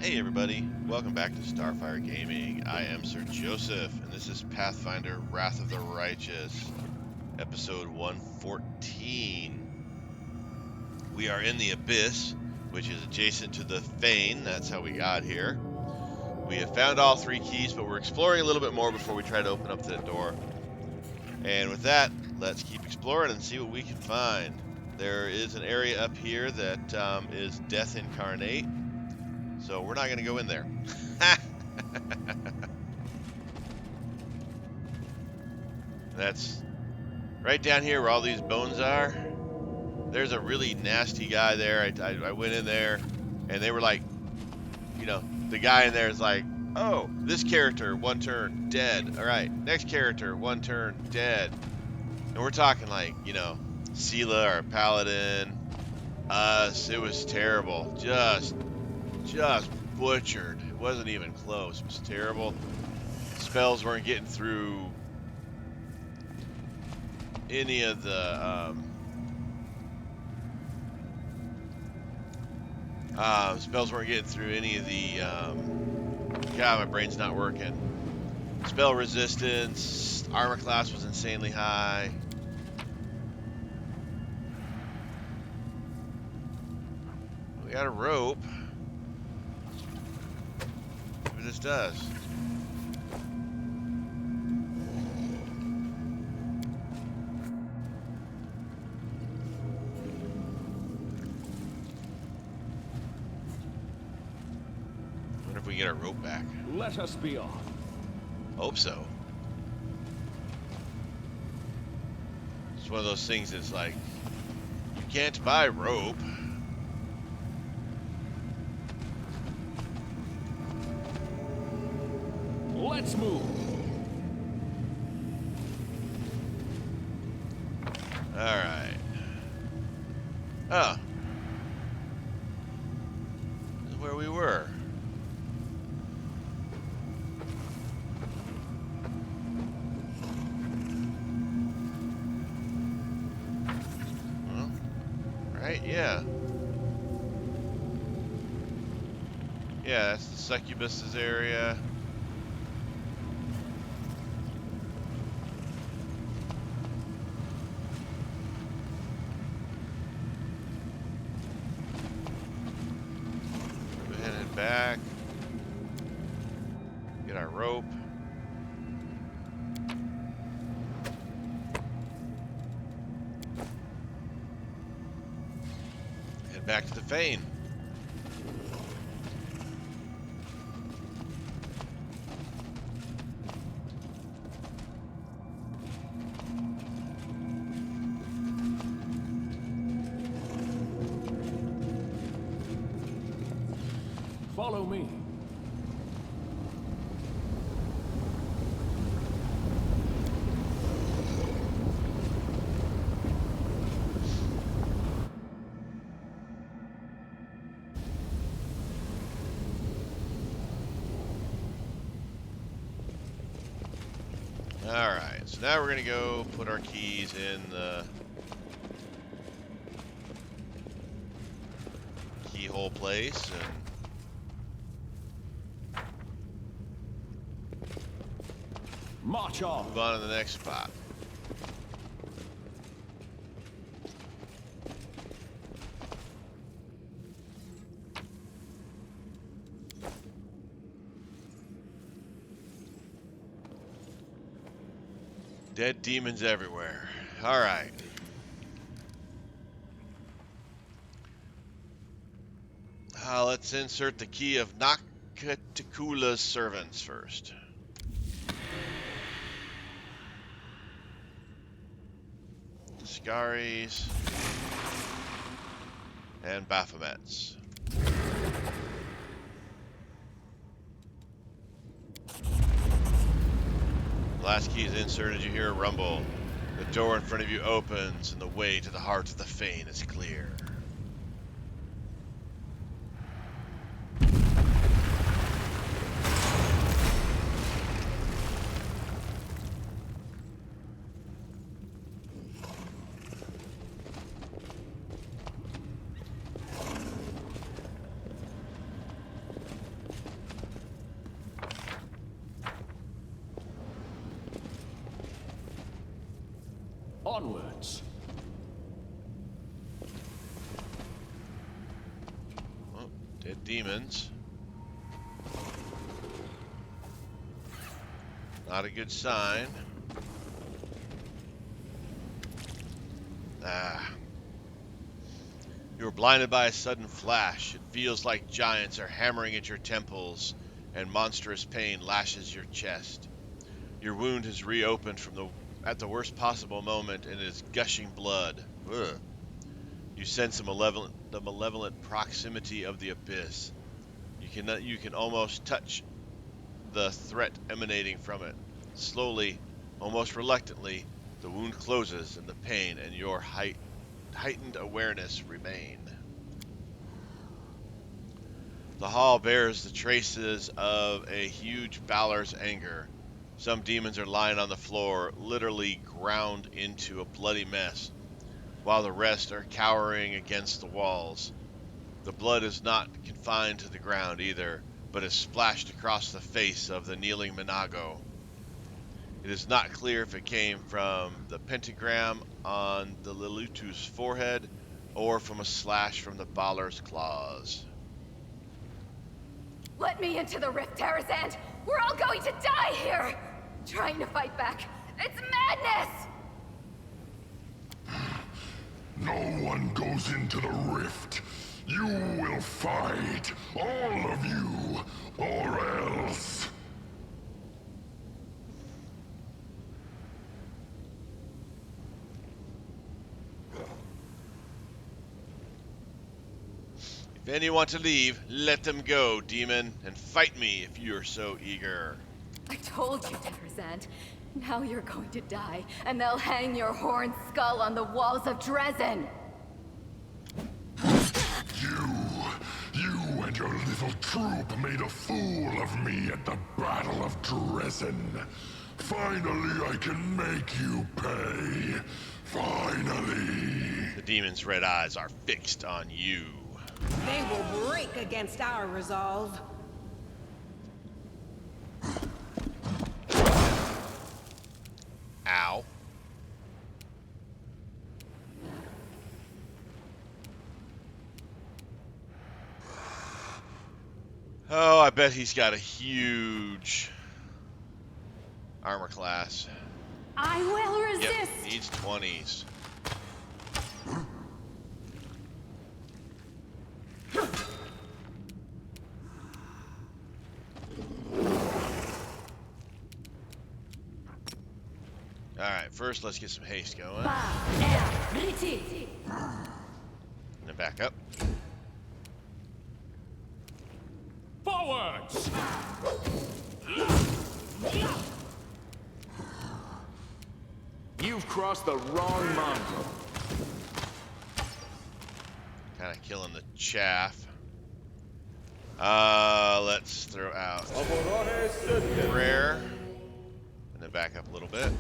Hey everybody, welcome back to Starfyre Gaming. I am Sir Joseph, and this is Pathfinder Wrath of the Righteous, episode 114. We are in the Abyss, which is adjacent to the Thane. That's how we got here. We have found all 3 keys, but we're exploring a little bit more before we try to open up that door. And with that, let's keep exploring and see what we can find. There is an area up here that is Death Incarnate, so we're not going to go in there. That's right down here where all these bones are. There's a really nasty guy there. I went in there, and they were like, the guy in there is like, oh, this character, 1 turn, dead. All right, next character, 1 turn, dead. And we're talking like, Sela, our paladin, us. It was terrible. Just butchered. It wasn't even close. It was terrible. Spells weren't getting through any of the spells weren't getting through any of the God, my brain's not working. Spell resistance, armor class was insanely high. We got a rope. What this does. We get our rope back. Let us be off. Hope so. It's one of those things that's like, you can't buy rope. Let's move. Alright. Oh. This is where we were. Yeah. Yeah, that's the succubus's area. Go ahead and head back. Get our rope. Back to the Thane. Follow me. Alright, so now we're going to go put our keys in the keyhole place and March on. move on to the next spot. Dead demons everywhere. All right. Let's insert the key of Nakatakula's servants first. Scaris and Baphomets. Last key is inserted, you hear a rumble. The door in front of you opens, and the way to the heart of the Thane is clear. Dead demons. Not a good sign. Ah. You are blinded by a sudden flash. It feels like giants are hammering at your temples, and monstrous pain lashes your chest. Your wound has reopened at the worst possible moment and is gushing blood. Ugh. You sense the malevolent proximity of the abyss. You can almost touch the threat emanating from it. Slowly, almost reluctantly, the wound closes and the pain and your heightened awareness remain. The hall bears the traces of a huge Balor's anger. Some demons are lying on the floor, literally ground into a bloody mess, while the rest are cowering against the walls. The blood is not confined to the ground either, but is splashed across the face of the kneeling Minago. It is not clear if it came from the pentagram on the Lilutu's forehead or from a slash from the Balor's claws. Let me into the rift, Tarazand! We're all going to die here! Trying to fight back. It's madness! No one goes into the rift. You will fight, all of you, or else. If any want to leave, let them go, demon, and fight me if you are so eager. I told you, Tarazand. Now you're going to die, and they'll hang your horned skull on the walls of Dresden! You and your little troop made a fool of me at the Battle of Dresden. Finally, I can make you pay. Finally. The demon's red eyes are fixed on you. They will break against our resolve. Ow. Oh, I bet he's got a huge armor class. I will resist! Yep, needs 20s. Alright, first let's get some haste going. And then back up. Forwards! You've crossed the wrong mountain. Kind of killing the chaff. Let's throw out prayer. And then back up a little bit.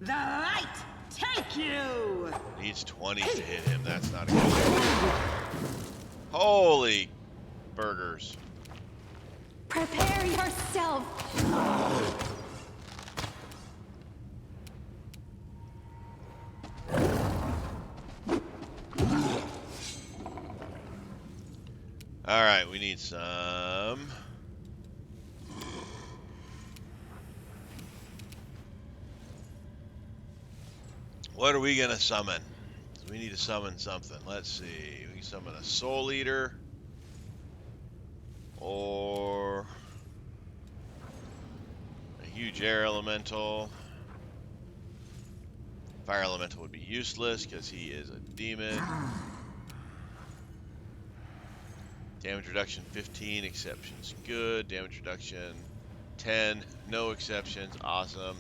The light take you! Needs 20s to hit him. That's not a good thing. Holy burgers. Prepare yourself! Alright, we need some. What are we gonna summon? We need to summon something. Let's see. We can summon a Soul Eater. Or a huge air elemental. Fire elemental would be useless because he is a demon. Damage reduction 15, exceptions good. Damage reduction 10, no exceptions, awesome.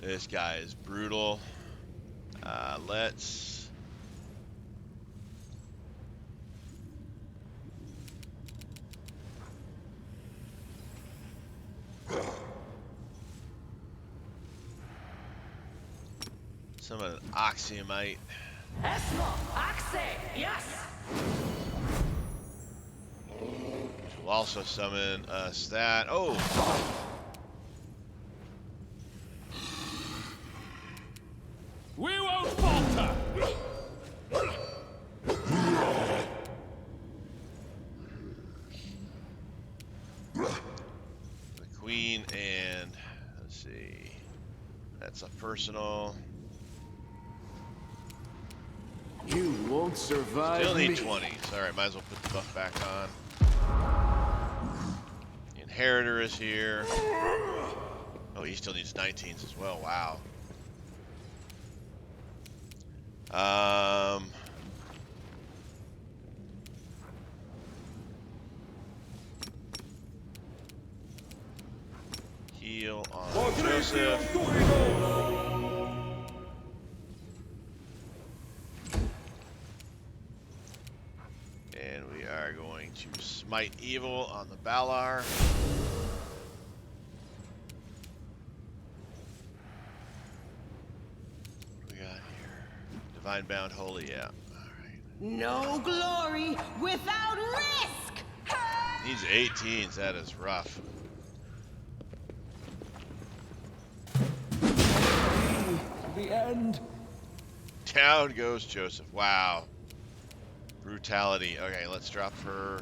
This guy is brutal. Let's... summon an Oxymite. Esmo, Axe, yes! We'll also summon us that. Oh! We won't falter! The Queen and... let's see... that's a personal... You won't survive. Still need me. 20s. Alright, might as well put the buff back on. The Inheritor is here. Oh, he still needs 19s as well. Wow. Heal on Joseph. And we are going to smite evil on the Valar. What do we got here? Divine Bound Holy, yeah. Alright. No glory without risk! Needs 18s, that is rough. The end. Down goes Joseph. Wow. Brutality. Okay, let's drop her.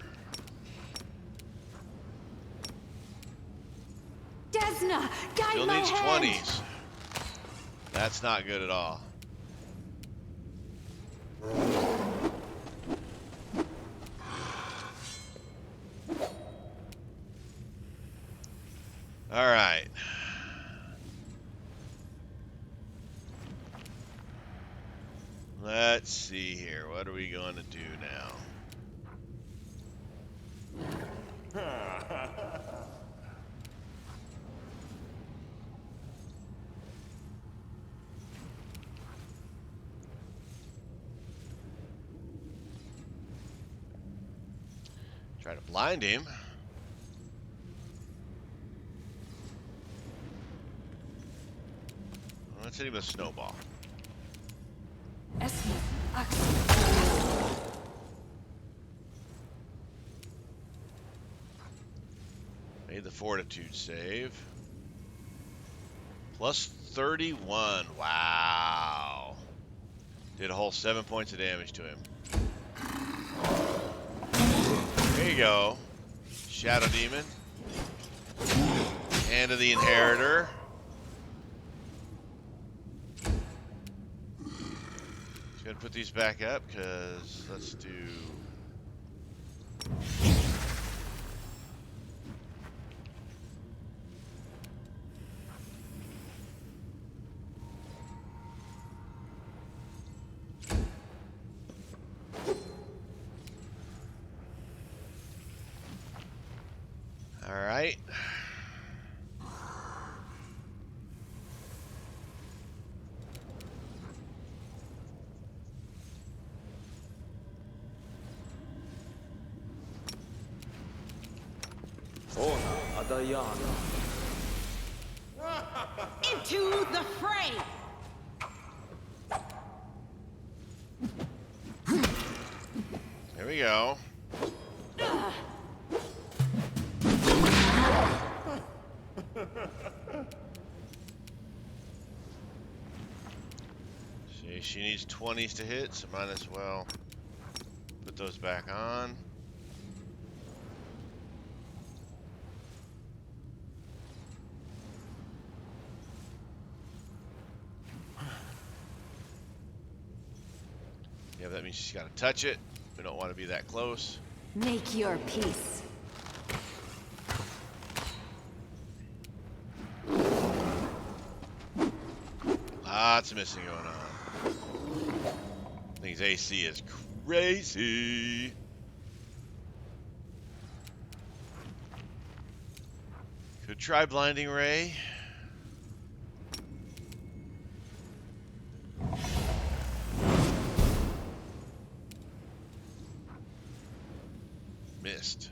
Desna, guide Still my needs hand. 20s. That's not good at all. All right. Let's see here. What are we going to do now? Try to blind him. Let's hit him with a snowball. Esma, Made the fortitude save. Plus 31. Wow. Did a whole 7 points of damage to him. There you go. Shadow Demon. Hand of the Inheritor. Just gonna put these back up because let's do. All right. Into the fray! There we go. See, she needs 20s to hit, so might as well put those back on. Yeah, that means she's got to touch it. We don't want to be that close. make your peace. Lots of missing going on. Things AC is crazy. Could try Blinding Ray. Missed.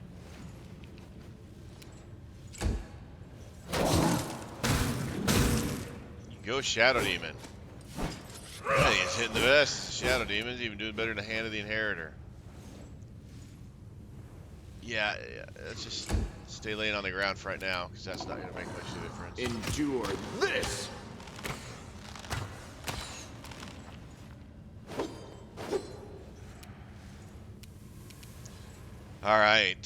Go Shadow Demon. Yeah, he's hitting the best. Shadow Demon's even doing better than the Hand of the Inheritor. Yeah, let's just stay laying on the ground for right now, because that's not going to make much difference. Endure this! All right.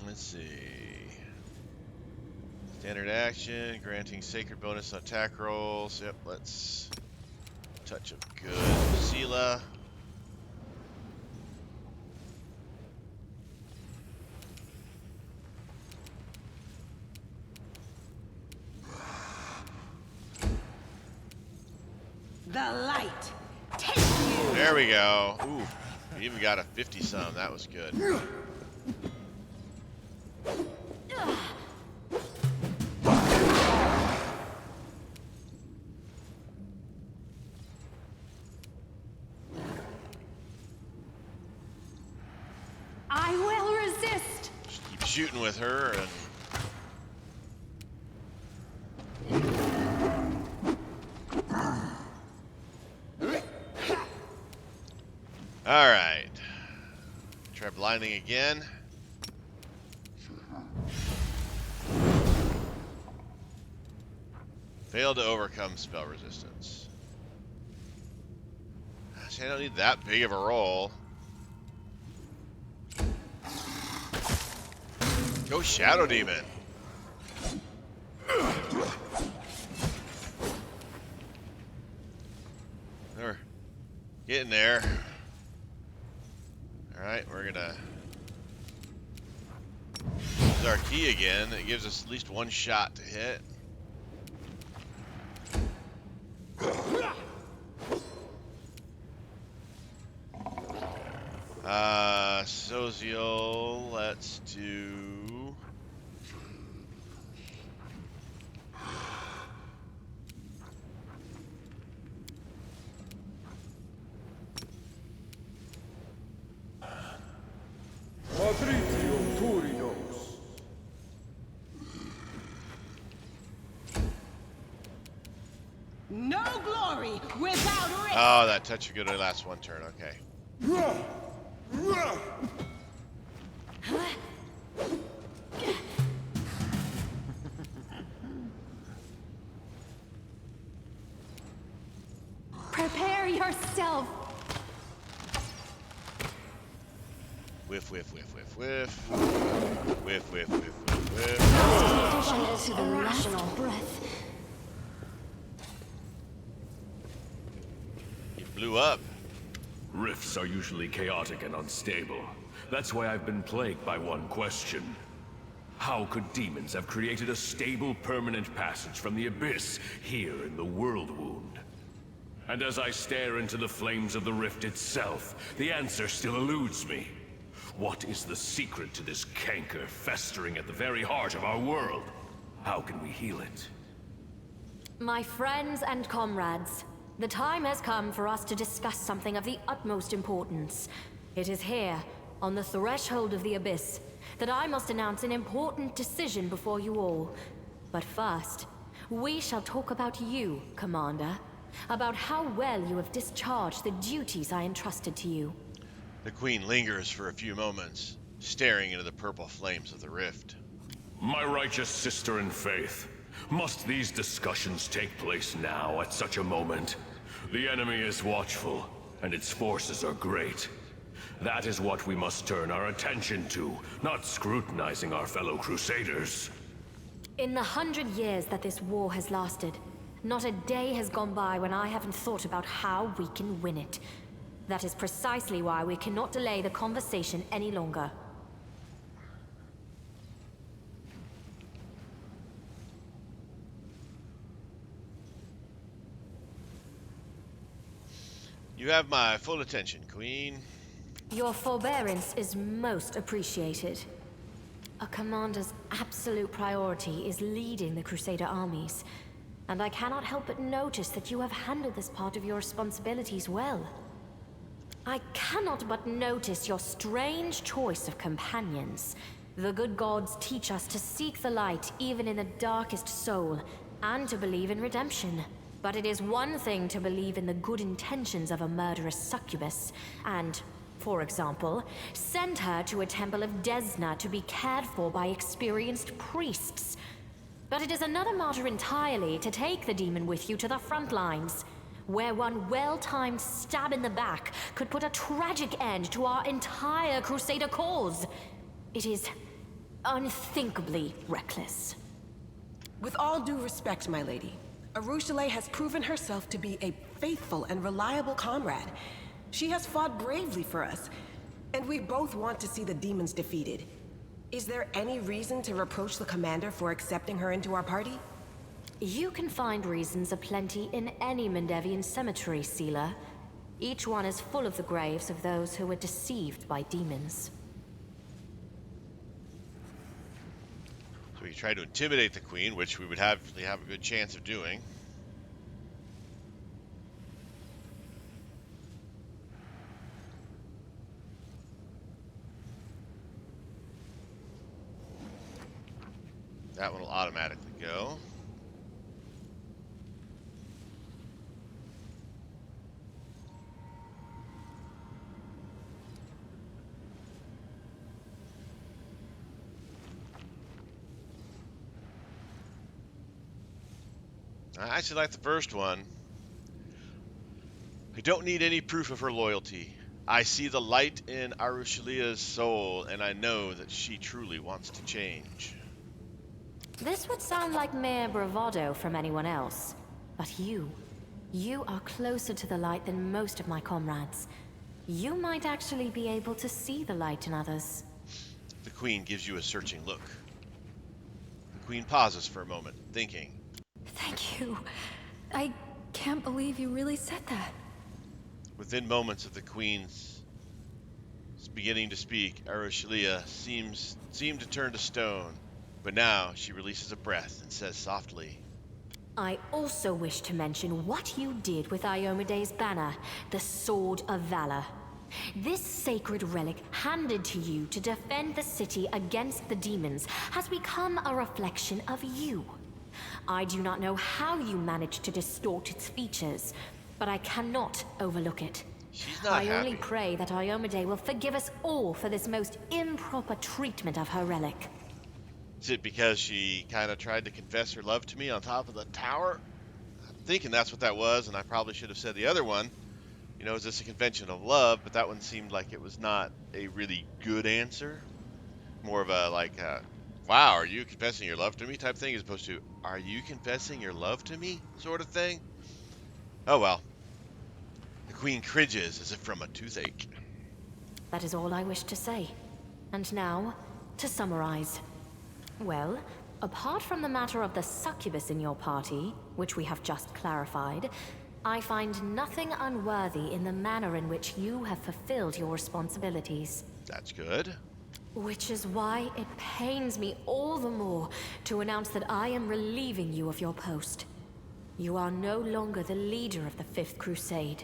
Let's see. Standard action, granting sacred bonus on attack rolls. Yep, let's touch of good. Sela. The light. Take you. There we go. Ooh, we even got a 50-some. That was good. I will resist. Just keep shooting with her and... Alright. Try blinding again. Failed to overcome spell resistance. Actually, I don't need that big of a roll. Go Shadow Demon. We're getting there. Alright, we're gonna use our key again. It gives us at least one shot to hit. Sozial, let's do... Patrizio Turios. No glory without risk. Oh, that touch of good only lasts one turn, okay. Prepare yourself. Whiff, whiff, whiff, whiff, whiff. Whiff, whiff, whiff, whiff, whiff. Addition to the rational breath. It blew up. Rifts are usually chaotic and unstable. That's why I've been plagued by one question. How could demons have created a stable, permanent passage from the abyss here in the World Wound? And as I stare into the flames of the rift itself, the answer still eludes me. What is the secret to this canker festering at the very heart of our world? How can we heal it? My friends and comrades, the time has come for us to discuss something of the utmost importance. It is here, on the threshold of the abyss, that I must announce an important decision before you all. But first, we shall talk about you, Commander. About how well you have discharged the duties I entrusted to you. The Queen lingers for a few moments, staring into the purple flames of the rift. My righteous sister in faith, must these discussions take place now at such a moment? The enemy is watchful, and its forces are great. That is what we must turn our attention to, not scrutinizing our fellow Crusaders. In the 100 years that this war has lasted, not a day has gone by when I haven't thought about how we can win it. That is precisely why we cannot delay the conversation any longer. You have my full attention, Queen. Your forbearance is most appreciated. A commander's absolute priority is leading the Crusader armies, and I cannot help but notice that you have handled this part of your responsibilities well. I cannot but notice your strange choice of companions. The good gods teach us to seek the light even in the darkest soul, and to believe in redemption. But it is one thing to believe in the good intentions of a murderous succubus, and, for example, send her to a temple of Desna to be cared for by experienced priests. But it is another matter entirely to take the demon with you to the front lines, where one well-timed stab in the back could put a tragic end to our entire Crusader cause. It is unthinkably reckless. With all due respect, my lady, Arushale has proven herself to be a faithful and reliable comrade. She has fought bravely for us, and we both want to see the demons defeated. Is there any reason to reproach the commander for accepting her into our party? You can find reasons aplenty in any Mendevian cemetery, Sealer. Each one is full of the graves of those who were deceived by demons. So we try to intimidate the queen, which we would have a good chance of doing. That one will automatically go. I actually like the first one. I don't need any proof of her loyalty. I see the light in Arushalia's soul, and I know that she truly wants to change. This would sound like mere bravado from anyone else. But you are closer to the light than most of my comrades. You might actually be able to see the light in others. The queen gives you a searching look. The queen pauses for a moment, thinking. Thank you. I can't believe you really said that. Within moments of the queen's beginning to speak, Arushalia seemed to turn to stone, but now she releases a breath and says softly, I also wish to mention what you did with Iomede's banner, the Sword of Valor. This sacred relic handed to you to defend the city against the demons has become a reflection of you. I do not know how you managed to distort its features, but I cannot overlook it. She's not I happy. only pray that Iomede will forgive us all for this most improper treatment of her relic. Is it because she kind of tried to confess her love to me on top of the tower? I'm thinking that's what that was, and I probably should have said the other one. You know, is this a convention of love? But that one seemed like it was not a really good answer. More of a, like, wow, are you confessing your love to me type thing, as opposed to, are you confessing your love to me sort of thing? Oh well. The queen cringes as if from a toothache. That is all I wish to say. And now, to summarize. Well, apart from the matter of the succubus in your party, which we have just clarified, I find nothing unworthy in the manner in which you have fulfilled your responsibilities. That's good. Which is why it pains me all the more to announce that I am relieving you of your post. You are no longer the leader of the Fifth Crusade.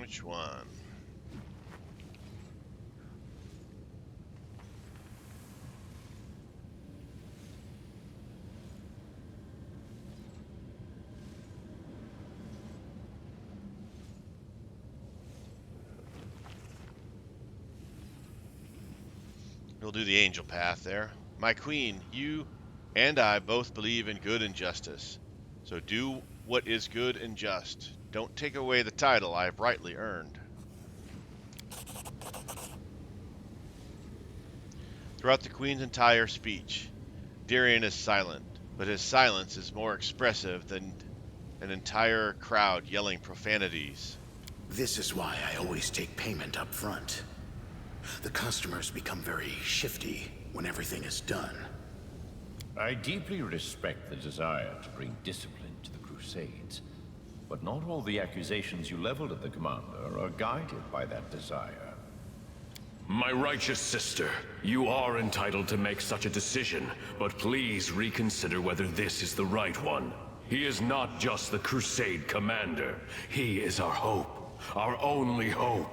Which one? We'll do the angel path there. My queen, you and I both believe in good and justice. So do what is good and just. Don't take away the title I have rightly earned. Throughout the queen's entire speech, Darian is silent, but his silence is more expressive than an entire crowd yelling profanities. This is why I always take payment up front. The customers become very shifty when everything is done. I deeply respect the desire to bring discipline to the Crusades, but not all the accusations you leveled at the Commander are guided by that desire. My righteous sister, you are entitled to make such a decision, but please reconsider whether this is the right one. He is not just the Crusade commander. He is our hope. Our only hope.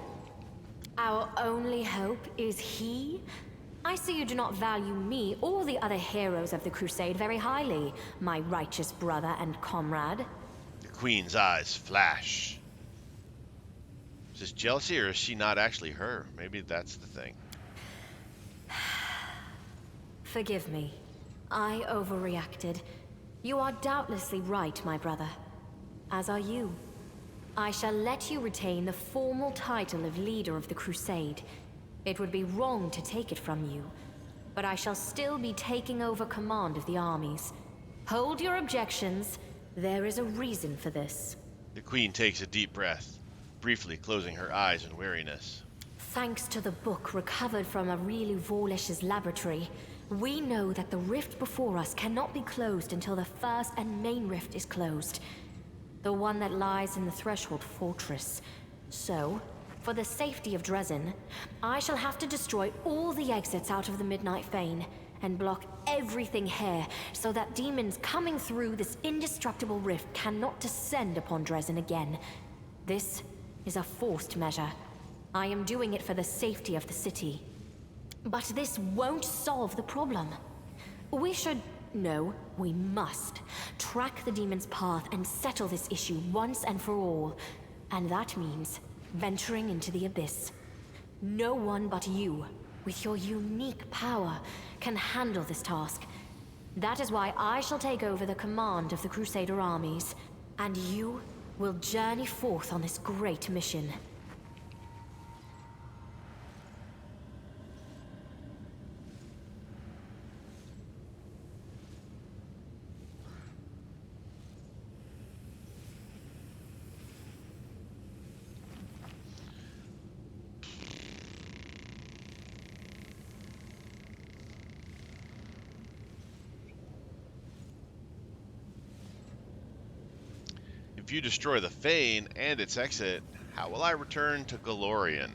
Our only hope is he? I see you do not value me or the other heroes of the Crusade very highly, my righteous brother and comrade. The Queen's eyes flash. Is this jealousy, or is she not actually her? Maybe that's the thing. Forgive me. I overreacted. You are doubtlessly right, my brother. As are you. I shall let you retain the formal title of leader of the Crusade. It would be wrong to take it from you, but I shall still be taking over command of the armies. Hold your objections. There is a reason for this. The Queen takes a deep breath, briefly closing her eyes in weariness. Thanks to the book recovered from Aureliu Vorlish's laboratory, we know that the rift before us cannot be closed until the first and main rift is closed. The one that lies in the Threshold Fortress. So, for the safety of Dresden, I shall have to destroy all the exits out of the Midnight Thane and block everything here so that demons coming through this indestructible rift cannot descend upon Dresden again. This is a forced measure. I am doing it for the safety of the city. But this won't solve the problem. No, we must track the demon's path and settle this issue once and for all. And that means venturing into the Abyss. No one but you, with your unique power, can handle this task. That is why I shall take over the command of the Crusader armies, and you will journey forth on this great mission. If you destroy the Thane and its exit, how will I return to Galorian?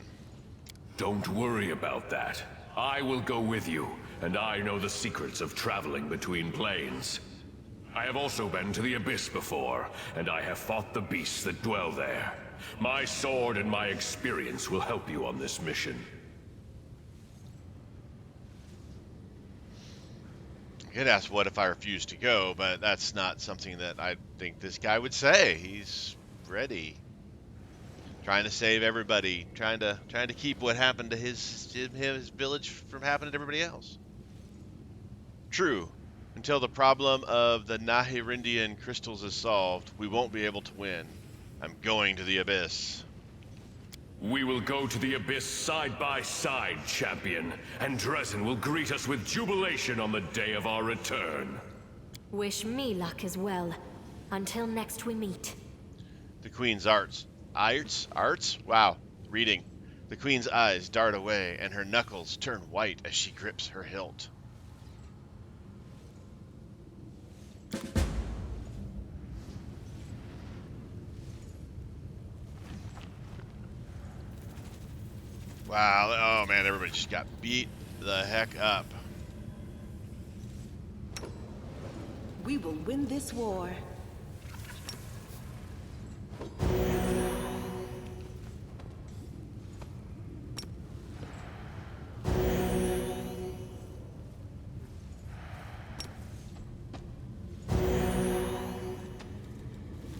Don't worry about that. I will go with you, and I know the secrets of traveling between planes. I have also been to the Abyss before, and I have fought the beasts that dwell there. My sword and my experience will help you on this mission. I could ask what if I refuse to go, but that's not something that I think this guy would say. He's ready. Trying to save everybody, trying to keep what happened to his village from happening to everybody else. True. Until the problem of the Nahirindian crystals is solved, we won't be able to win. I'm going to the Abyss. We will go to the Abyss side by side, champion, and Dresden will greet us with jubilation on the day of our return. Wish me luck as well. Until next we meet. The Queen's arts? Wow. Reading. The Queen's eyes dart away, and her knuckles turn white as she grips her hilt. Wow, oh man, everybody just got beat the heck up. We will win this war.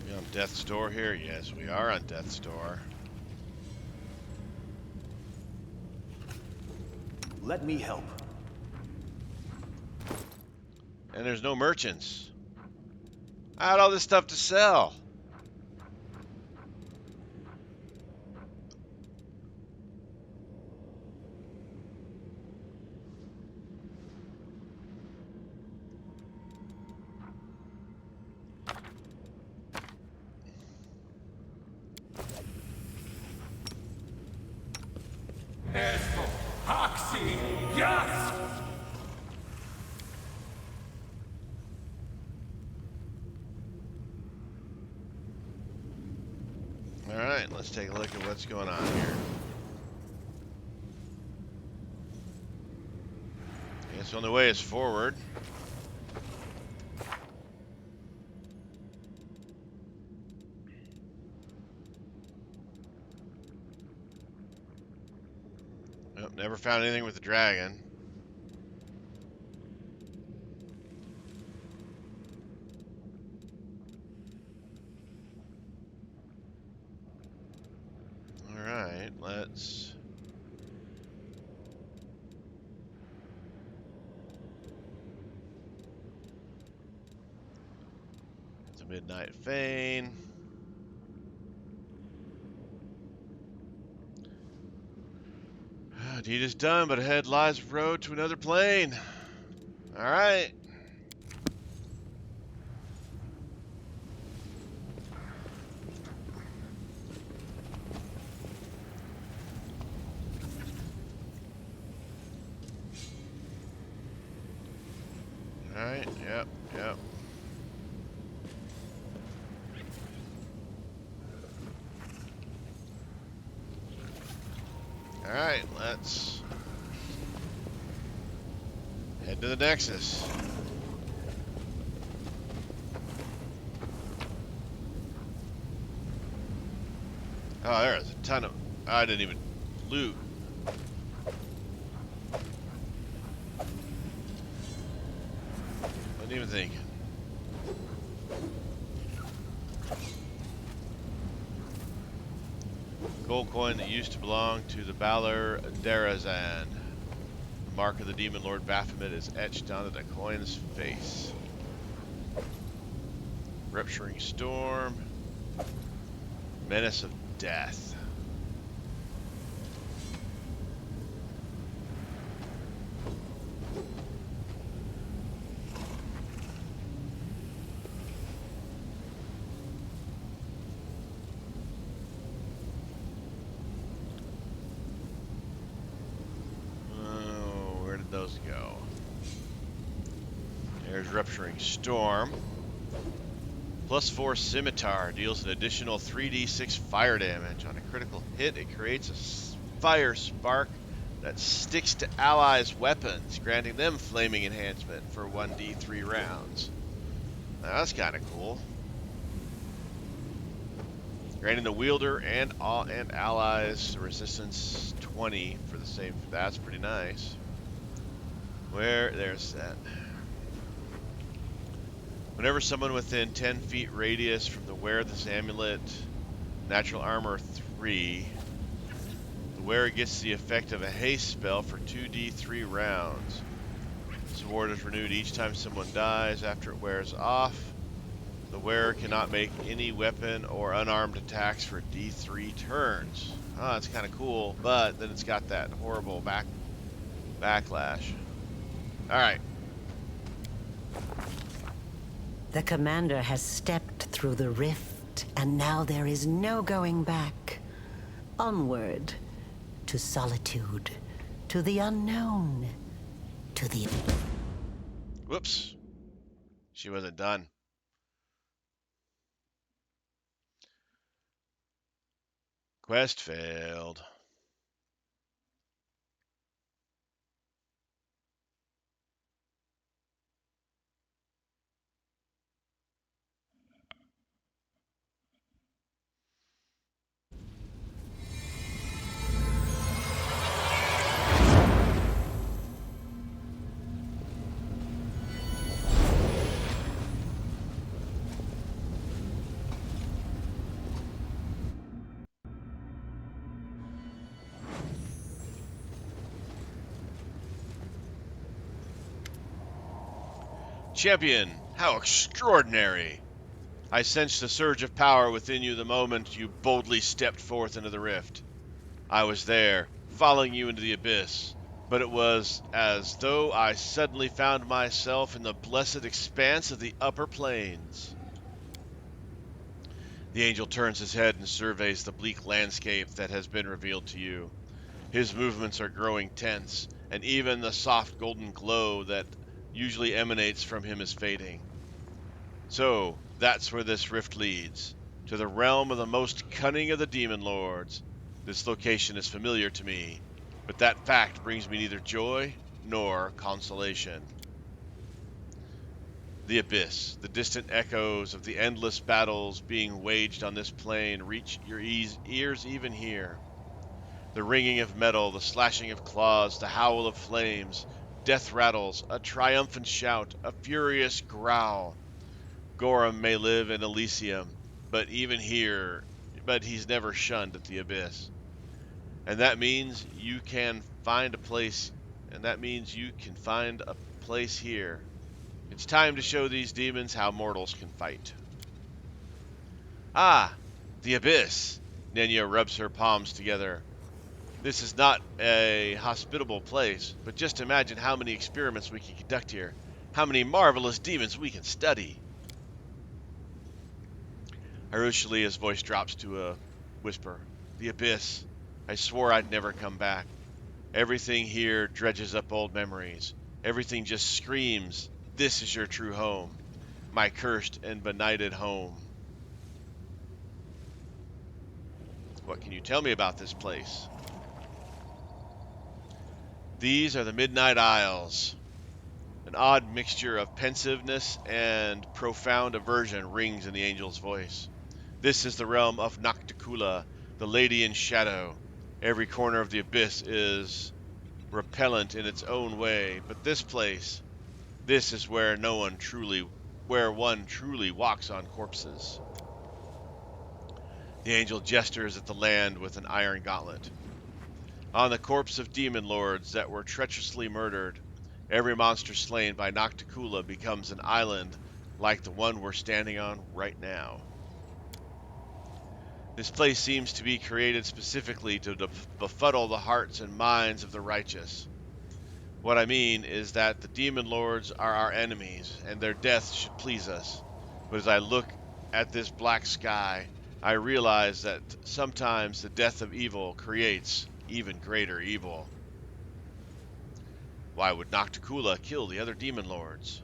We on Death's Door here? Yes, we are on Death's Door. Let me help. And there's no merchants. I had all this stuff to sell. let's take a look at what's going on here. I guess the only way is forward. Nope, never found anything with the dragon. Alright, let's... It's a Midnight Thane. Deed is done, but ahead lies road to another plane. Alright. Alright, yep. Alright, let's head to the Nexus. Oh, there's a ton of... I didn't even loot. Wasn't even thinking. Gold coin that used to belong to the Balor Darazan. The mark of the demon lord Baphomet is etched onto the coin's face. Rupturing storm. Menace of death. Those go. There's Rupturing Storm. +4 Scimitar deals an additional 3d6 fire damage. On a critical hit, it creates a fire spark that sticks to allies' weapons, granting them flaming enhancement for 1d3 rounds. Now, that's kind of cool. Granting the wielder and allies resistance 20 for the same. That's pretty nice. There's that. Whenever someone within 10 feet radius from the wearer of this amulet, natural armor 3, the wearer gets the effect of a haste spell for 2d3 rounds. This ward is renewed each time someone dies. After it wears off, the wearer cannot make any weapon or unarmed attacks for d3 turns. Oh, that's kind of cool, but then it's got that horrible backlash. Alright. The commander has stepped through the rift, and now there is no going back. Onward, to solitude, to the unknown, to the... Whoops. She wasn't done. Quest failed. Champion, how extraordinary! I sensed a surge of power within you the moment you boldly stepped forth into the rift. I was there, following you into the abyss, but it was as though I suddenly found myself in the blessed expanse of the upper planes. The angel turns his head and surveys the bleak landscape that has been revealed to you. His movements are growing tense, and even the soft golden glow that usually emanates from him is fading. So, that's where this rift leads. to the realm of the most cunning of the demon lords. This location is familiar to me, but that fact brings me neither joy nor consolation. The abyss, the distant echoes of the endless battles being waged on this plane reach your ears even here. The ringing of metal, the slashing of claws, the howl of flames, death rattles, a triumphant shout, a furious growl. Gorham may live in Elysium, but he's never shunned at the abyss. And that means you can find a place, here. It's time to show these demons how mortals can fight. Ah, the abyss. Nenya rubs her palms together. This is not a hospitable place, but just imagine how many experiments we can conduct here. How many marvelous demons we can study. Arushalia's voice drops to a whisper. The abyss. I swore I'd never come back. Everything here dredges up old memories. Everything just screams, this is your true home. My cursed and benighted home. What can you tell me about this place? These are the Midnight Isles. An odd mixture of pensiveness and profound aversion rings in the angel's voice. This is the realm of Nocticula, the Lady in Shadow. Every corner of the abyss is repellent in its own way, but this place, this is where one truly walks on corpses. The angel gestures at the land with an iron gauntlet. On the corpse of demon lords that were treacherously murdered, every monster slain by Nocticula becomes an island like the one we're standing on right now. This place seems to be created specifically to befuddle the hearts and minds of the righteous. What I mean is that the demon lords are our enemies, and their deaths should please us. But as I look at this black sky, I realize that sometimes the death of evil creates even greater evil. Why would Nocticula kill the other demon lords?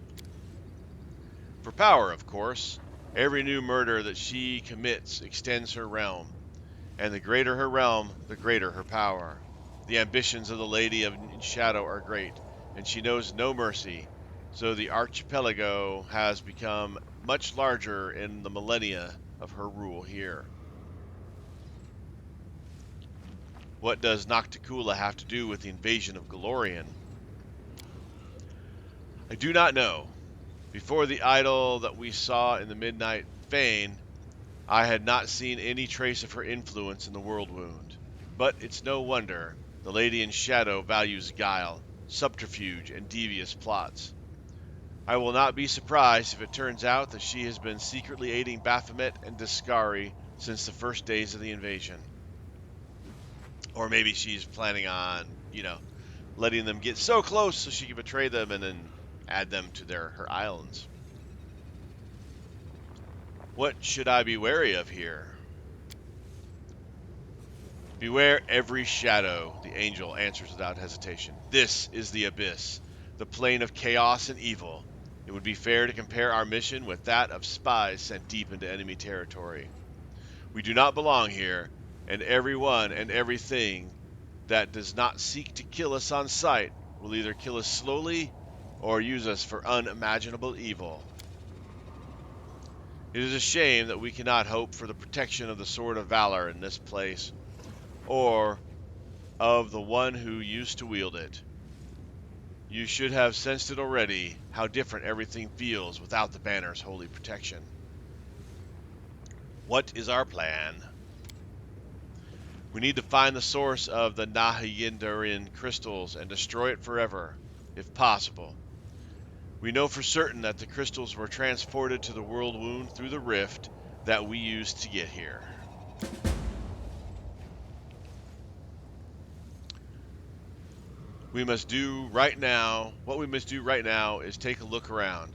For power, of course. Every new murder that she commits extends her realm, and the greater her realm, the greater her power. The ambitions of the Lady in Shadow are great, and she knows no mercy, so the archipelago has become much larger in the millennia of her rule here. What does Nocticula have to do with the invasion of Golorion? I do not know. Before the idol that we saw in the Midnight Thane, I had not seen any trace of her influence in the World Wound. But it's no wonder the Lady in Shadow values guile, subterfuge, and devious plots. I will not be surprised if it turns out that she has been secretly aiding Baphomet and Discari since the first days of the invasion. Or maybe she's planning on, letting them get so close so she can betray them and then add them to her islands. What should I be wary of here? Beware every shadow, the angel answers without hesitation. This is the abyss, the plane of chaos and evil. It would be fair to compare our mission with that of spies sent deep into enemy territory. We do not belong here, and everyone and everything that does not seek to kill us on sight will either kill us slowly or use us for unimaginable evil. It is a shame that we cannot hope for the protection of the Sword of Valor in this place, or of the one who used to wield it. You should have sensed it already, how different everything feels without the banner's holy protection. What is our plan? We need to find the source of the Nahiyindarin crystals and destroy it forever, if possible. We know for certain that the crystals were transported to the World Wound through the rift that we used to get here. What we must do right now is take a look around.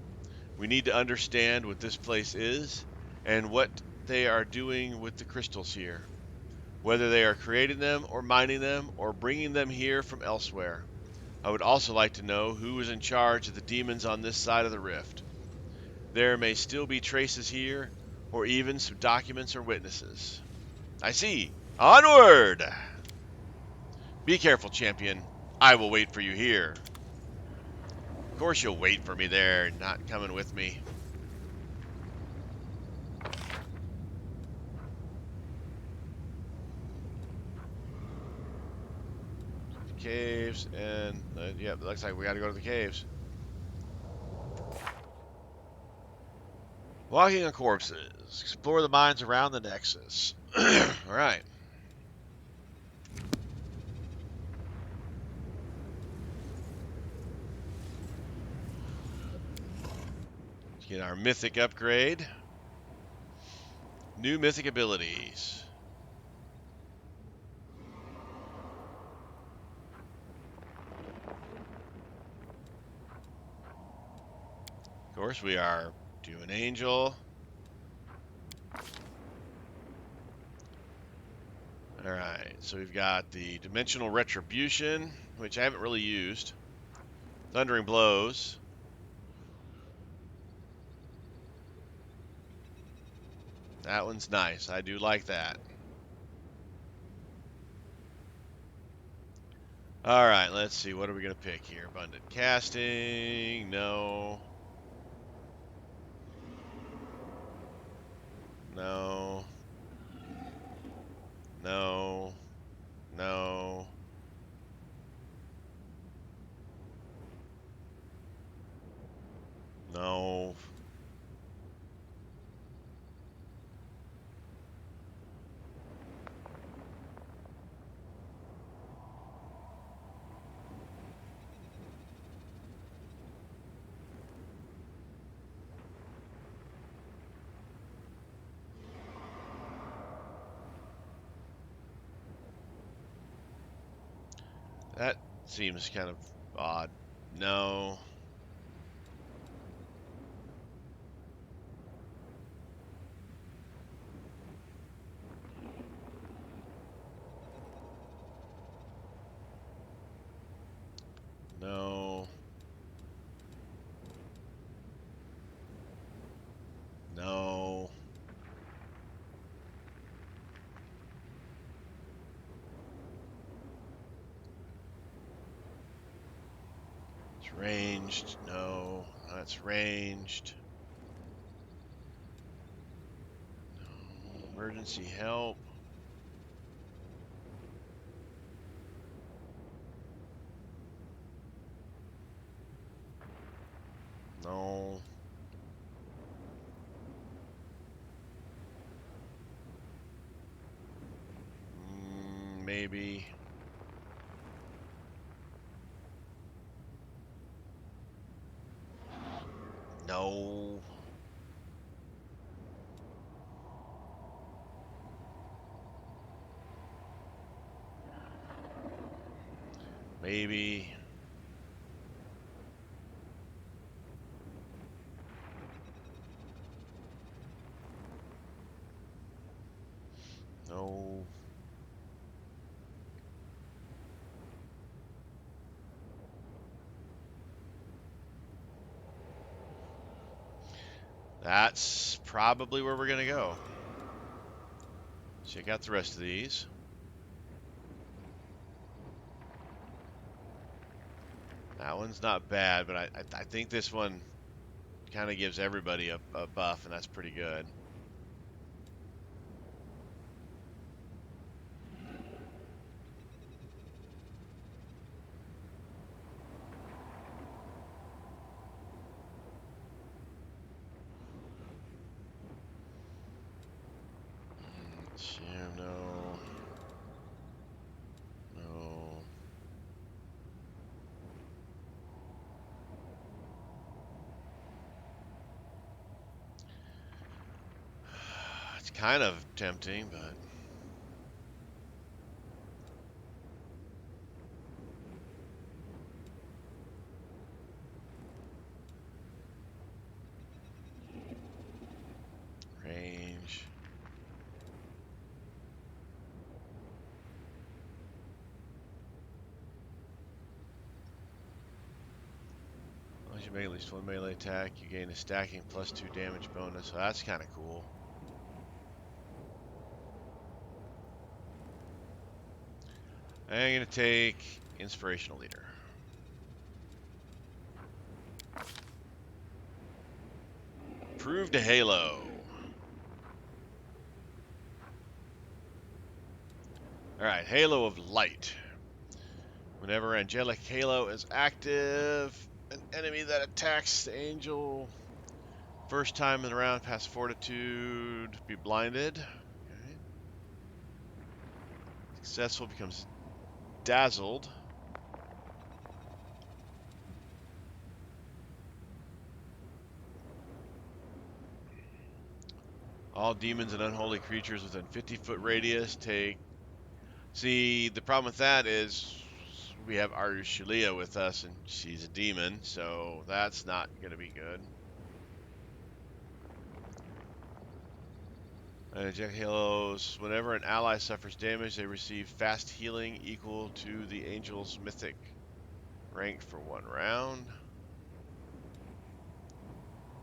We need to understand what this place is and what they are doing with the crystals here. Whether they are creating them or mining them or bringing them here from elsewhere. I would also like to know who is in charge of the demons on this side of the rift. There may still be traces here, or even some documents or witnesses. I see. Onward! Be careful, champion. I will wait for you here. Of course you'll wait for me there, not coming with me. Caves, and yep, looks like we gotta go to the caves. Walking on corpses. Explore the mines around the Nexus. Alright. Let's get our Mythic Upgrade. New Mythic abilities. Of course, we are doing Angel. Alright, so we've got the Dimensional Retribution, which I haven't really used. Thundering Blows. That one's nice. I do like that. Alright, let's see. What are we going to pick here? Abundant Casting. No. No. No. No. No. That seems kind of odd. No. No. No. It's ranged. No. That's ranged. No. Emergency help. No. Maybe. No. Maybe. No. That's probably where we're going to go. Check out the rest of these. That one's not bad, but I think this one kind of gives everybody a buff, and that's pretty good. Sham, no. No. It's kind of tempting, but range. Once you make at least one melee attack, you gain a stacking +2 damage bonus. So that's kind of cool. I'm going to take Inspirational Leader. Prove to Halo. Alright, Halo of Light. Whenever Angelic Halo is active, an enemy that attacks the angel first time in the round past Fortitude be blinded. Okay. Successful becomes dazzled. All demons and unholy creatures within 50-foot radius take... See, the problem with that is we have Arushalia with us, and she's a demon, so that's not going to be good. Jack Halos, whenever an ally suffers damage, they receive fast healing equal to the angel's mythic rank for 1 round.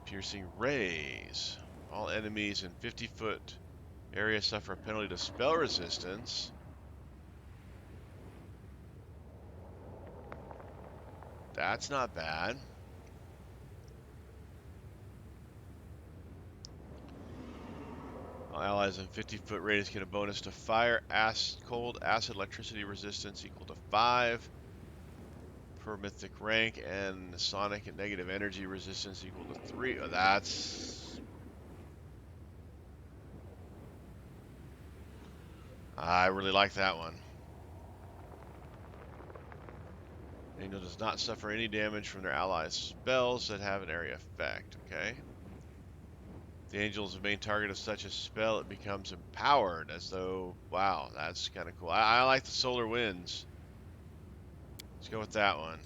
Piercing Rays. All enemies in 50-foot area suffer a penalty to spell resistance. That's not bad. All allies in 50-foot radius get a bonus to fire, cold, acid, electricity resistance equal to 5 per mythic rank, and sonic and negative energy resistance equal to 3. Oh, that's... I really like that one. Angel does not suffer any damage from their allies' spells that have an area effect. Okay. If the angel is the main target of such a spell, it becomes empowered as though... Wow, that's kind of cool. I like the solar winds. Let's go with that one.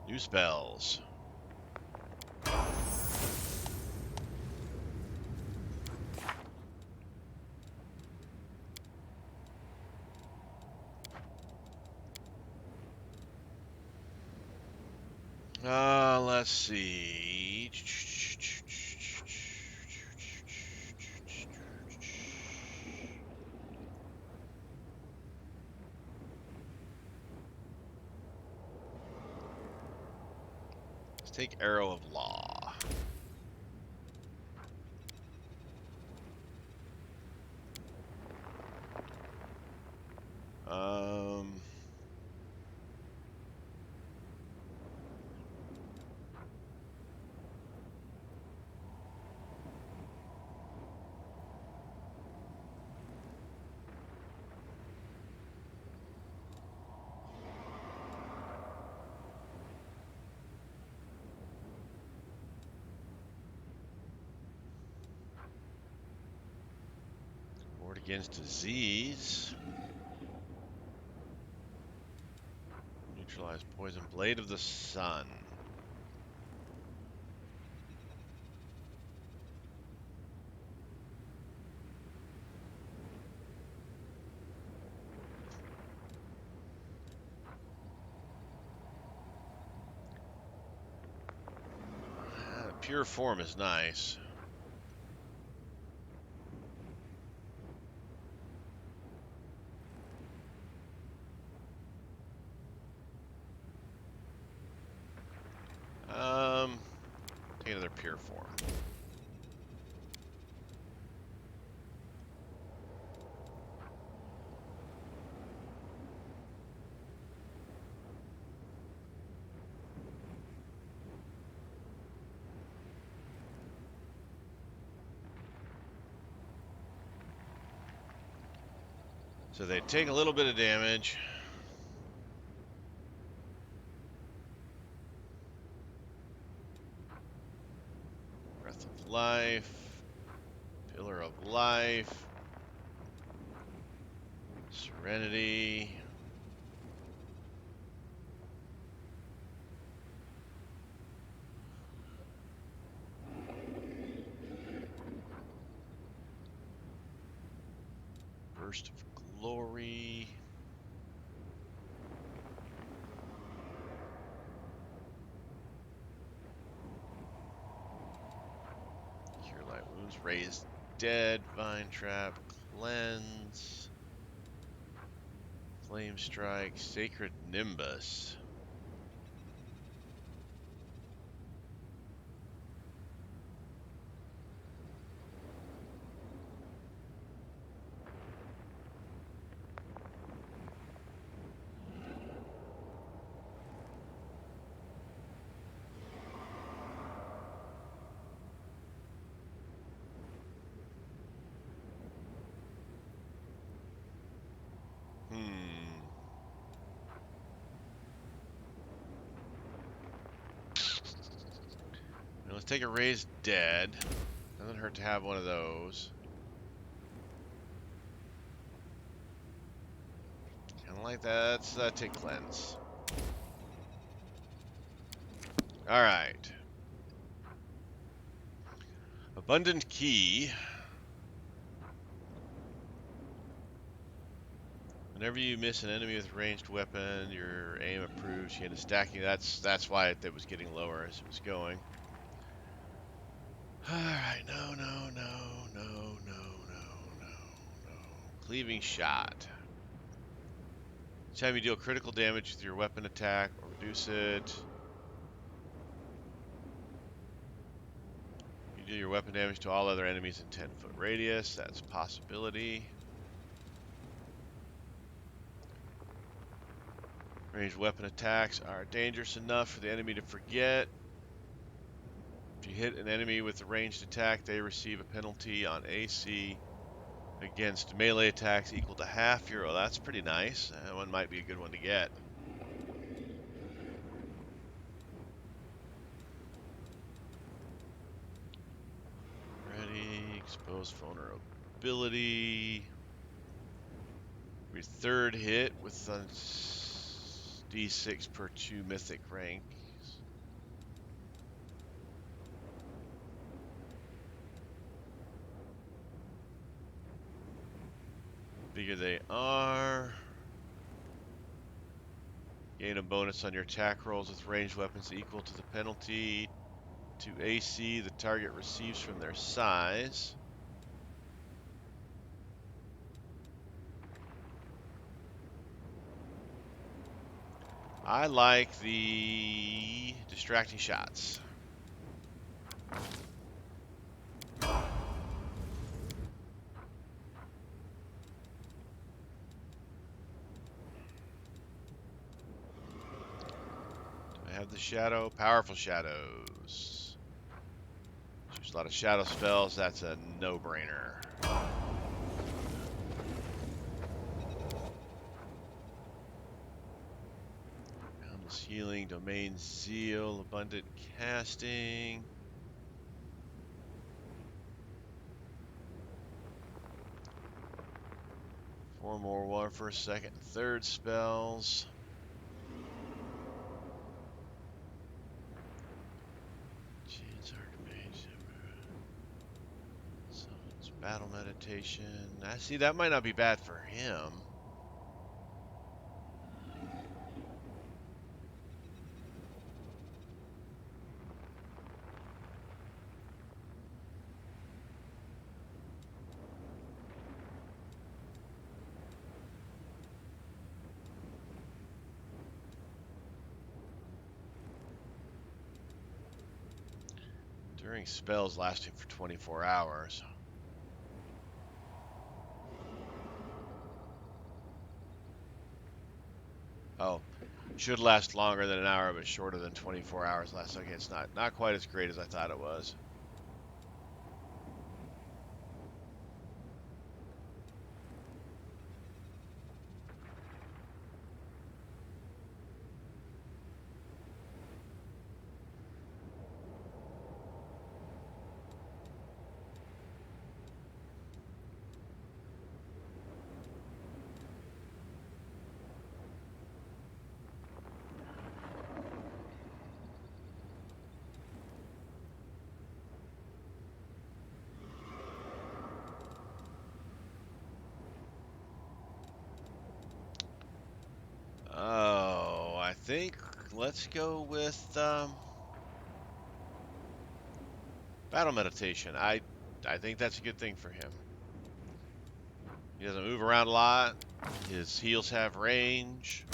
New spells. Let's see. Let's take Arrow of Law. Ward against disease. Neutralize poison. Blade of the Sun. Pure form is nice. Take another pure form. So they take a little bit of damage. Breath of Life. Pillar of Life. Serenity. Burst of Glory. potions, raise dead, vine trap, cleanse, flame strike, sacred nimbus. Now let's take a raised dead. Doesn't hurt to have one of those. Kind of like that. Let's take cleanse. All right. Abundant key. Whenever you miss an enemy with a ranged weapon, your aim improves. You end up stacking. That's why it was getting lower as it was going. Alright, no. Cleaving shot. Each time you deal critical damage with your weapon attack or reduce it, you deal your weapon damage to all other enemies in 10-foot radius. That's a possibility. Ranged weapon attacks are dangerous enough for the enemy to forget. If you hit an enemy with a ranged attack, they receive a penalty on AC against melee attacks equal to half your. Oh, that's pretty nice. That one might be a good one to get. Ready, expose vulnerability. Your third hit with D6 per 2 mythic rank. Bigger they are. Gain a bonus on your attack rolls with ranged weapons equal to the penalty to AC the target receives from their size. I like the distracting shots. The shadow, powerful shadows. Use a lot of shadow spells. That's a no-brainer. Boundless healing, domain zeal, abundant casting. Four more one first, second, and third spells. Battle meditation. I see that might not be bad for him. During spells lasting for 24 hours. Oh, should last longer than an hour, but shorter than 24 hours last. Okay, it's not quite as great as I thought it was. Oh, I think let's go with battle meditation. I think that's a good thing for him. He doesn't move around a lot. His heals have range.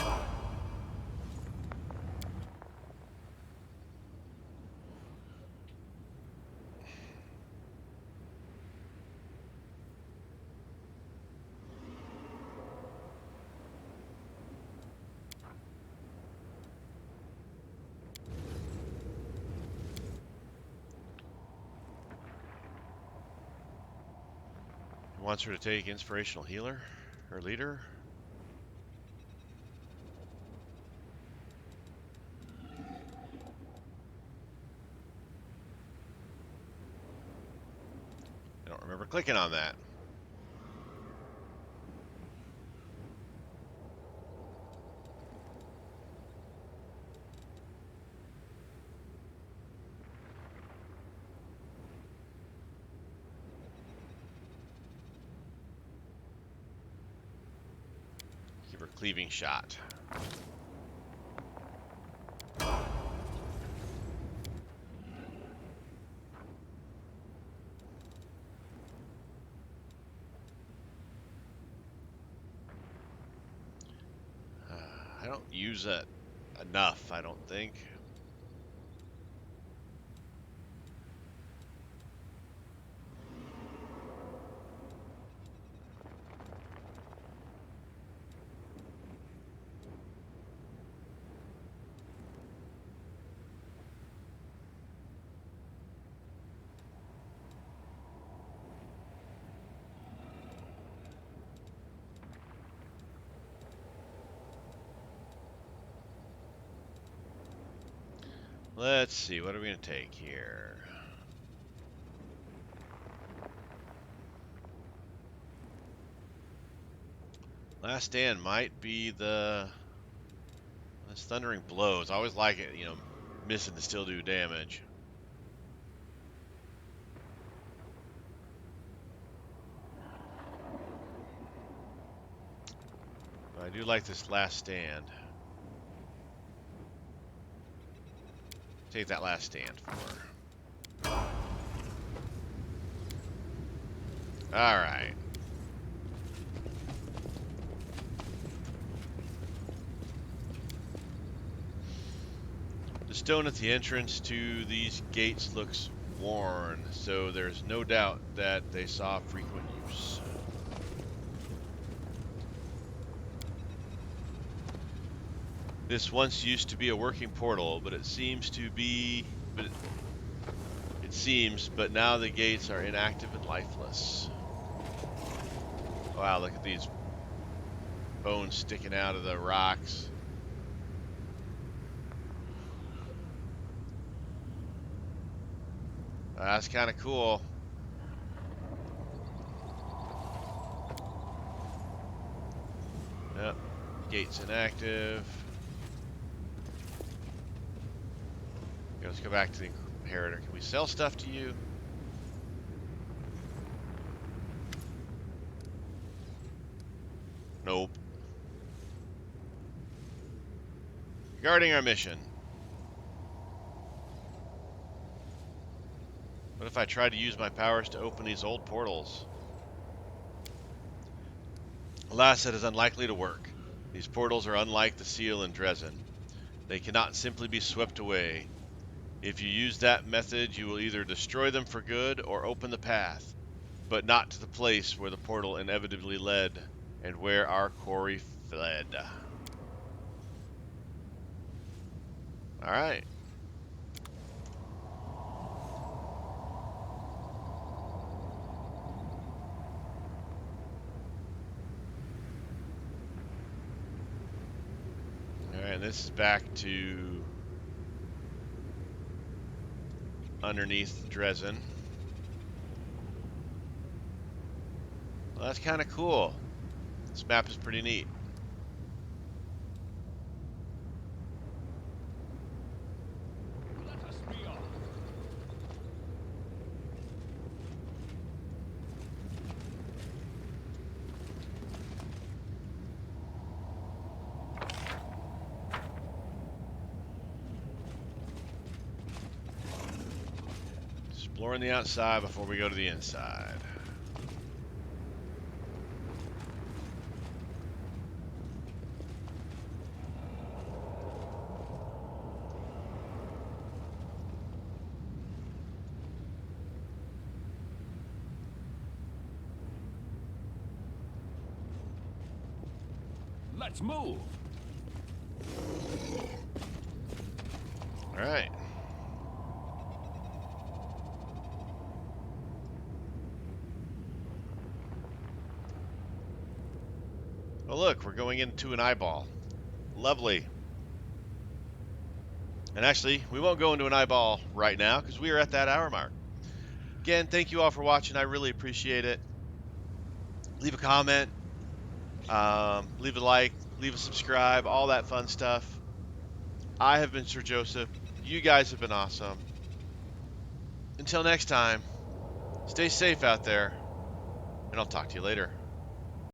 He wants her to take inspirational healer or leader. I don't remember clicking on that. Give her cleaving shot. I don't use it enough, I don't think. Let's see, what are we going to take here? Last Stand might be this Thundering Blows. I always like it, missing to still do damage. But I do like this Last Stand. Take that Last Stand for her. Alright. The stone at the entrance to these gates looks worn, so there's no doubt that they saw frequent use. This once used to be a working portal, but but now the gates are inactive and lifeless. Wow, look at these bones sticking out of the rocks. That's kind of cool. Yep, gate's inactive. Okay, let's go back to the inheritor. Can we sell stuff to you? Nope. Regarding our mission. What if I try to use my powers to open these old portals? Alas, it is unlikely to work. These portals are unlike the seal in Dresden. They cannot simply be swept away. If you use that method, you will either destroy them for good or open the path, but not to the place where the portal inevitably led and where our quarry fled. Alright. And this is back to underneath Dresden. Well, that's kind of cool. This map is pretty neat. Exploring the outside before we go to the inside. Let's move. All right. Oh, look, we're going into an eyeball. Lovely. And actually, we won't go into an eyeball right now because we are at that hour mark. Again, thank you all for watching. I really appreciate it. Leave a comment, leave a like, leave a subscribe, all that fun stuff. I have been Sir Joseph. You guys have been awesome. Until next time, stay safe out there, and I'll talk to you later.